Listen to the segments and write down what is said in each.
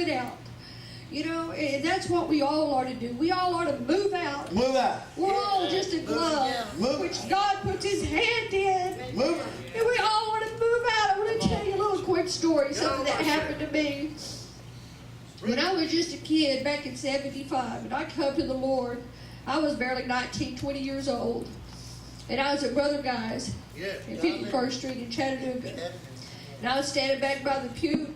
it out. You know, and that's what we all ought to do. We all ought to move out. Move out. We're all just a glove, which God puts His hand in. Move. And we all want to move out. I want to tell you a little quick story, something that happened to me. When I was just a kid back in 75, and I come to the Lord, I was barely 19, 20 years old. And I was at Brother Guy's at 51st Street in Chattanooga. And I was standing back by the pew.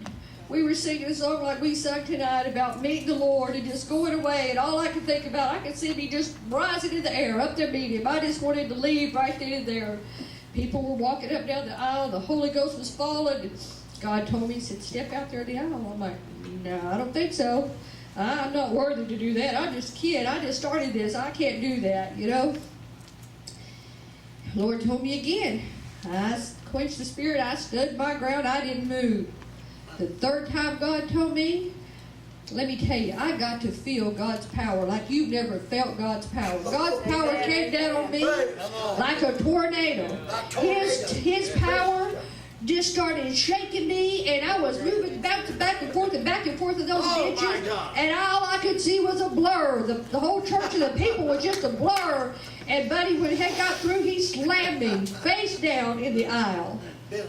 We were singing a song like we sung tonight about meeting the Lord and just going away. And all I could think about, I could see me just rising in the air up to meet Him. I just wanted to leave right then and there. People were walking up down the aisle. The Holy Ghost was falling. God told me, He said, step out there in the aisle. I'm like, no, I don't think so. I'm not worthy to do that. I'm just a kid. I just started this. I can't do that, you know. The Lord told me again. I quenched the spirit. I stood my ground. I didn't move. The third time God told me, let me tell you, I got to feel God's power like you've never felt God's power. God's power came down on me like a tornado. His power just started shaking me, and I was moving back and forth in those ditches, and all I could see was a blur. The whole church and the people was just a blur. And Buddy, when he got through, he slammed me face down in the aisle.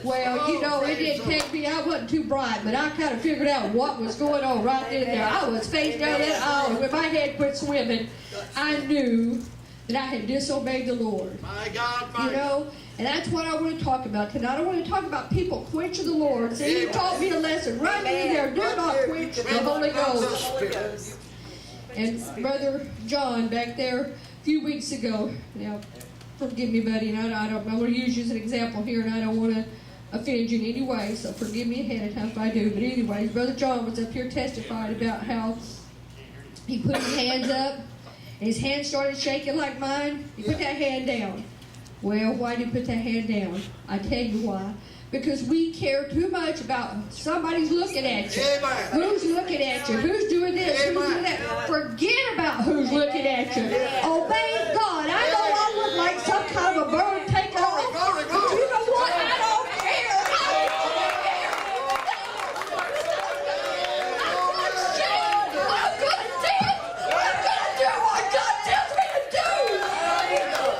Well, you know, it didn't take me, I wasn't too bright, but I kind of figured out what was going on right then and there. I was face down that aisle, and when my head quit swimming, I knew that I had disobeyed the Lord. My God, you know, and that's what I want to talk about tonight. I want to talk about people quenching the Lord. See, you taught me a lesson right in there. Do not quench the Holy Ghost. And Brother John back there a few weeks ago, now, forgive me, buddy, and I'm going to use you as an example here, and I don't want to offend you in any way, so forgive me ahead of time if I do. But anyways, Brother John was up here testifying about how he put his hands up, and his hand started shaking like mine. He put that hand down. Well, why did he put that hand down? I tell you why. Because we care too much about somebody's looking at you. Amen. Who's looking at you? Who's doing this? Who's doing that? Forget about who's looking at you. Obey God. I know I look like some kind of a bird taking off. But you know what? I don't care. I don't care. I'm going to dance. I'm going to do what God tells me to do.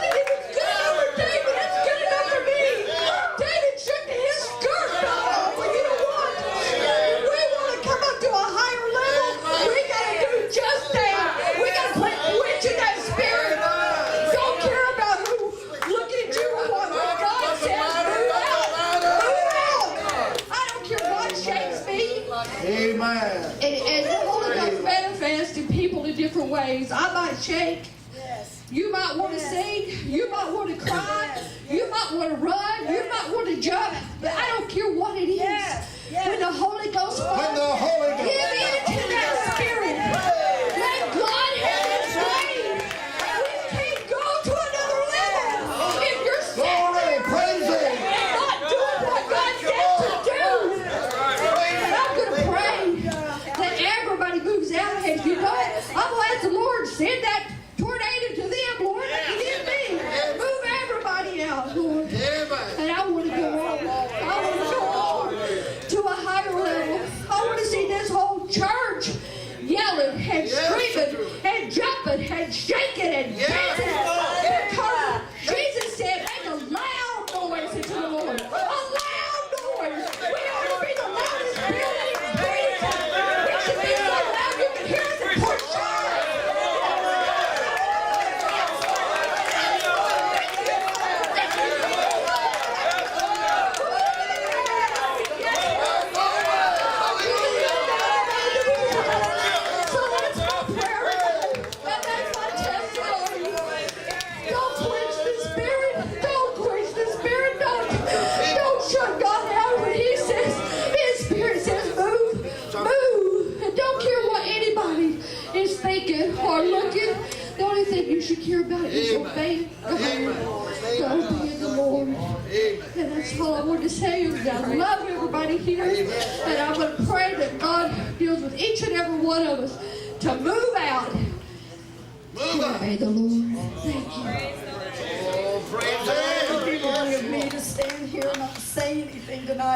If it's good enough for David, it's good enough for me. David shouldn't have his skirt off. But you know what? If we want to come up to a higher level, we got to do just that. We got to quit quenching that spirit. Don't care about who looking at you or what God says. Move out. Move out. I don't care what shakes me. Amen. And the Holy Ghost manifests in people in different ways. I might shake. You might want to sing. You might want to cry. You might want to run. You might want to jump. But I don't care what it is. When the Holy Ghost falls, give in to that spirit. Let God have His way. We can't go to another level if you're sitting there and not doing what God says to do. And I'm going to pray that everybody moves out. And if you know it, I'm going to ask the Lord, send that tornado to them, Lord, like you did me. Move everybody out, Lord. And I want to go on. I want to go on to a higher level. I want to see this whole church yelling and screaming and jumping and shaking and dancing. Because Jesus said, make a loud noise unto the Lord. A loud noise. We ought to be the loudest building in Greece. We should be so loud you can hear us in Port Charlotte. Or looking, the only thing you should care about is obeying God, obeying the Lord. And that's all I want to say. I love everybody here, and I'm going to pray that God deals with each and every one of us to move out. Obey the Lord. Thank you. Praise Him. Forgive me to stand here and not say anything tonight.